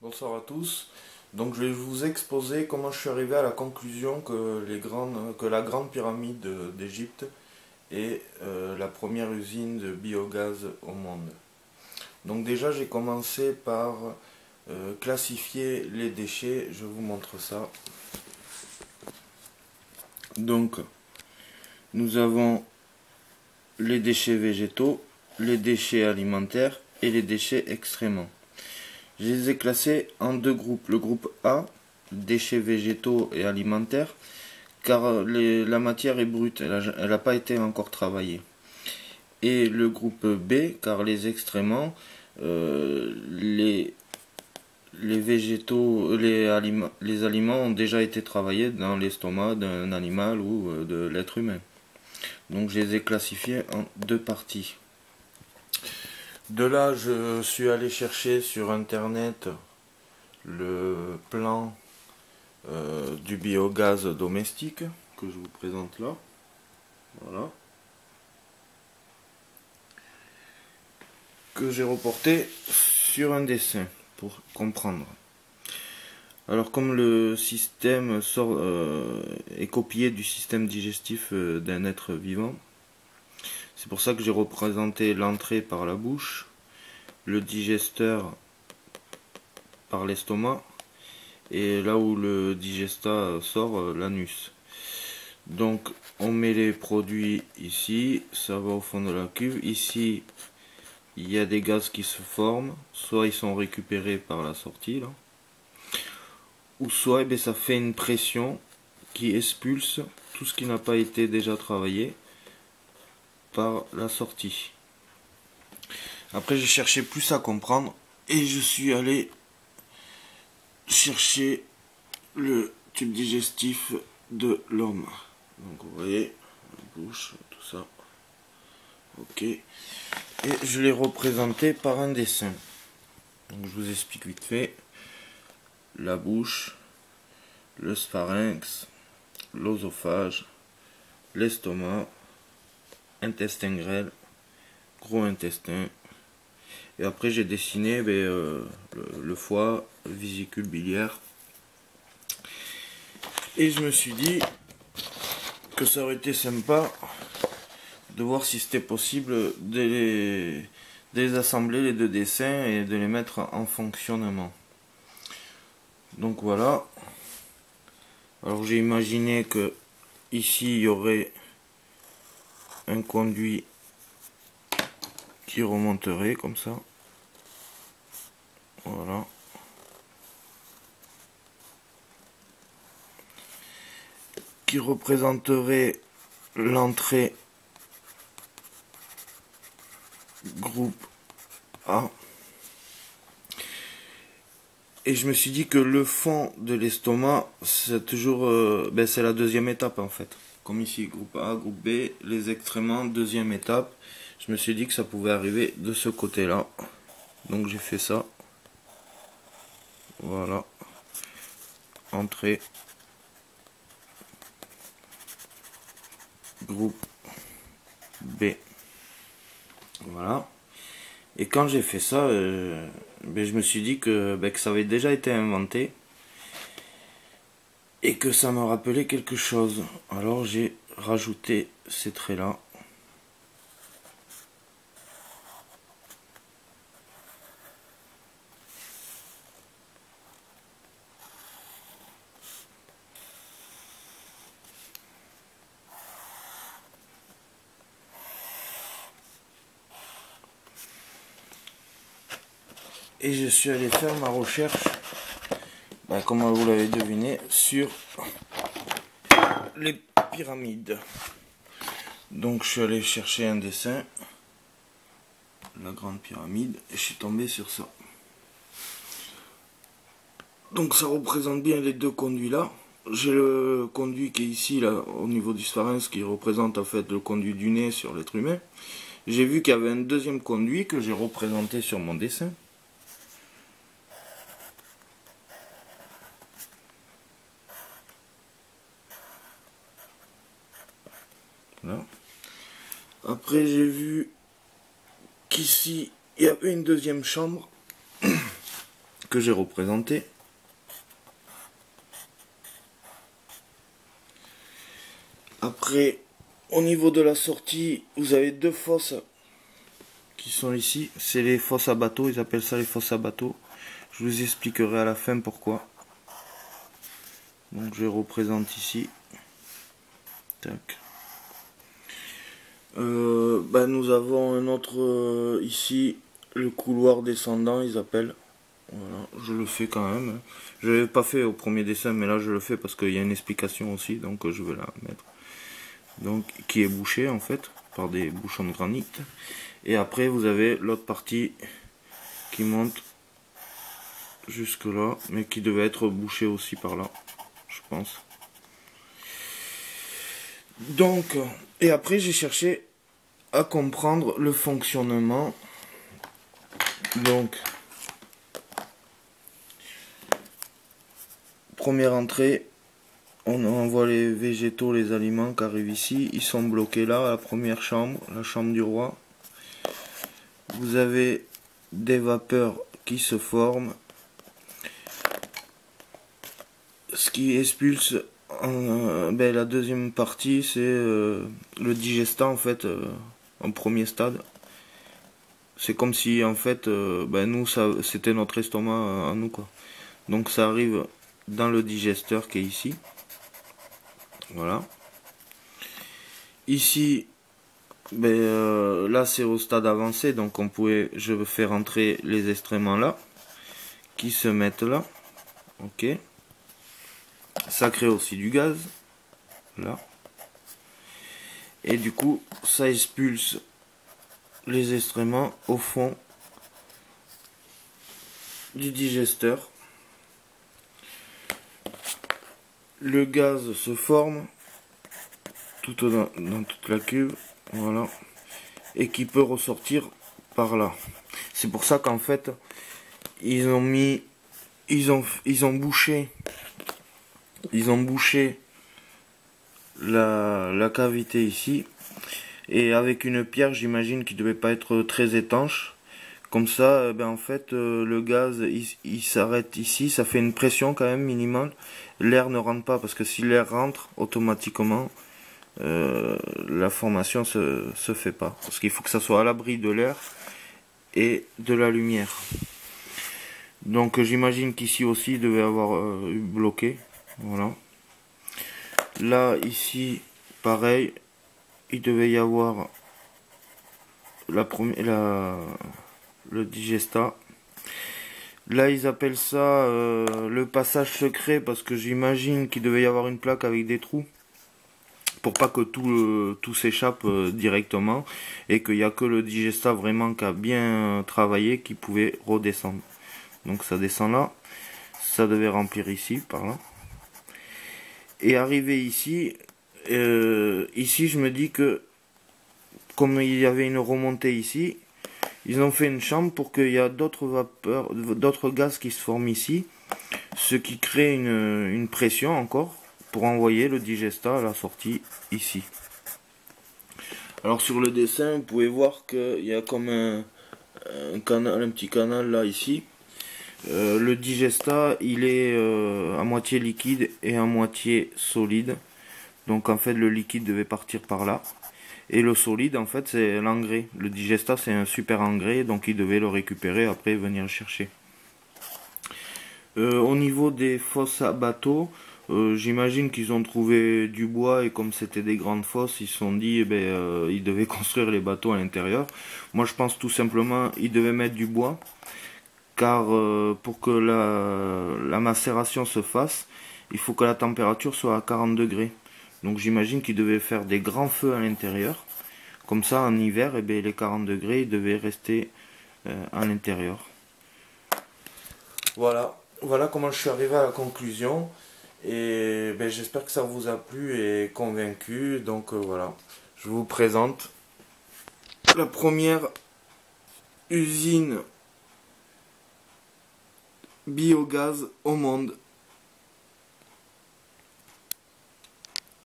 Bonsoir à tous. Donc je vais vous exposer comment je suis arrivé à la conclusion que la grande pyramide d'Égypte est la première usine de biogaz au monde. Donc déjà j'ai commencé par classifier les déchets. Je vous montre ça. Donc nous avons les déchets végétaux, les déchets alimentaires et les déchets excréments. Je les ai classés en deux groupes. Le groupe A, déchets végétaux et alimentaires, car la matière est brute, elle n'a pas été encore travaillée. Et le groupe B, car les excréments, les végétaux, les aliments ont déjà été travaillés dans l'estomac d'un animal ou de l'être humain. Donc je les ai classifiés en deux parties. De là, je suis allé chercher sur internet le plan du biogaz domestique que je vous présente là. Voilà. Que j'ai reporté sur un dessin pour comprendre. Alors comme le système est copié du système digestif d'un être vivant, c'est pour ça que j'ai représenté l'entrée par la bouche, le digesteur par l'estomac, et là où le digestat sort, l'anus. Donc on met les produits ici, ça va au fond de la cuve. Ici il y a des gaz qui se forment, soit ils sont récupérés par la sortie là, ou soit ça fait une pression qui expulse tout ce qui n'a pas été déjà travaillé par la sortie. Après j'ai cherché plus à comprendre et je suis allé chercher le tube digestif de l'homme. Donc vous voyez, la bouche, tout ça. Ok. Et je l'ai représenté par un dessin. Donc je vous explique vite fait. La bouche, le spharynx, l'œsophage, l'estomac, intestin grêle, gros intestin. Et après j'ai dessiné le foie, vésicule biliaire. Et je me suis dit que ça aurait été sympa de voir si c'était possible de les assembler les deux dessins et de les mettre en fonctionnement. Donc voilà. Alors j'ai imaginé que ici il y aurait un conduit qui remonterait comme ça. Voilà. Qui représenterait l'entrée groupe A. Et je me suis dit que le fond de l'estomac, c'est toujours, c'est la deuxième étape en fait. Comme ici, groupe A, groupe B, les excréments, deuxième étape. Je me suis dit que ça pouvait arriver de ce côté-là. Donc j'ai fait ça. Voilà. Entrée. Groupe B. Voilà. Et quand j'ai fait ça, je me suis dit que ça avait déjà été inventé. Et que ça me rappelait quelque chose. Alors j'ai rajouté ces traits là. Et je suis allé faire ma recherche, comme vous l'avez deviné, sur les pyramides. Donc je suis allé chercher un dessin, la grande pyramide, et je suis tombé sur ça. Donc ça représente bien les deux conduits là. J'ai le conduit qui est ici là au niveau du spharynx qui représente en fait le conduit du nez sur l'être humain. J'ai vu qu'il y avait un deuxième conduit que j'ai représenté sur mon dessin. Voilà. Après j'ai vu qu'ici il y avait une deuxième chambre que j'ai représenté. Après, au niveau de la sortie, vous avez deux fosses qui sont ici. C'est les fosses à bateau, ils appellent ça les fosses à bateau. Je vous expliquerai à la fin pourquoi. Donc je représente ici. Tac. Nous avons un autre ici, le couloir descendant, ils appellent. Voilà, je le fais quand même. Je l'avais pas fait au premier dessin, mais là je le fais parce qu'il y a une explication aussi, donc je vais la mettre. Donc qui est bouché en fait par des bouchons de granit. Et après vous avez l'autre partie qui monte jusque là, mais qui devait être bouchée aussi par là, je pense. Donc, et après j'ai cherché à comprendre le fonctionnement. Donc, première entrée, on envoie les végétaux, les aliments qui arrivent ici. Ils sont bloqués là, à la première chambre, la chambre du roi. Vous avez des vapeurs qui se forment. Ce qui expulse la deuxième partie, c'est le digestat en fait, en premier stade. C'est comme si en fait, nous, c'était notre estomac à nous quoi. Donc ça arrive dans le digesteur qui est ici. Voilà. Ici, là c'est au stade avancé, donc je fais rentrer les extréments là, qui se mettent là. Ok. Ça crée aussi du gaz, là. Et du coup, ça expulse les extréments au fond du digesteur. Le gaz se forme dans toute la cuve, voilà, et qui peut ressortir par là. C'est pour ça qu'en fait, ils ont bouché la cavité ici, et avec une pierre, j'imagine, qui devait pas être très étanche. Comme ça, en fait, le gaz, il s'arrête ici, ça fait une pression quand même minimale. L'air ne rentre pas, parce que si l'air rentre, automatiquement, la formation se fait pas. Parce qu'il faut que ça soit à l'abri de l'air et de la lumière. Donc j'imagine qu'ici aussi, il devait avoir bloqué. Voilà. Là, ici, pareil, il devait y avoir le digestat. Là ils appellent ça le passage secret, parce que j'imagine qu'il devait y avoir une plaque avec des trous pour pas que tout s'échappe directement, et qu'il n'y a que le digestat vraiment qui a bien travaillé qui pouvait redescendre. Donc ça descend là, ça devait remplir ici par là, et arriver ici. Ici je me dis que comme il y avait une remontée ici, ils ont fait une chambre pour qu'il y ait d'autres vapeurs, d'autres gaz qui se forment ici, ce qui crée une pression encore pour envoyer le digestat à la sortie ici. Alors sur le dessin, vous pouvez voir qu'il y a comme un petit canal là ici. Le digestat, il est à moitié liquide et à moitié solide. Donc en fait le liquide devait partir par là. Et le solide, en fait, c'est l'engrais. Le digestat, c'est un super engrais, donc il devait le récupérer après et venir le chercher. Au niveau des fosses à bateau, j'imagine qu'ils ont trouvé du bois, et comme c'était des grandes fosses, ils se sont dit ils devaient construire les bateaux à l'intérieur. Moi, je pense tout simplement ils devaient mettre du bois, car pour que la macération se fasse, il faut que la température soit à 40 degrés. Donc j'imagine qu'ils devaient faire des grands feux à l'intérieur. Comme ça, en hiver, les 40 degrés ils devaient rester à l'intérieur. Voilà comment je suis arrivé à la conclusion. Et j'espère que ça vous a plu et convaincu. Donc voilà, je vous présente la première usine biogaz au monde.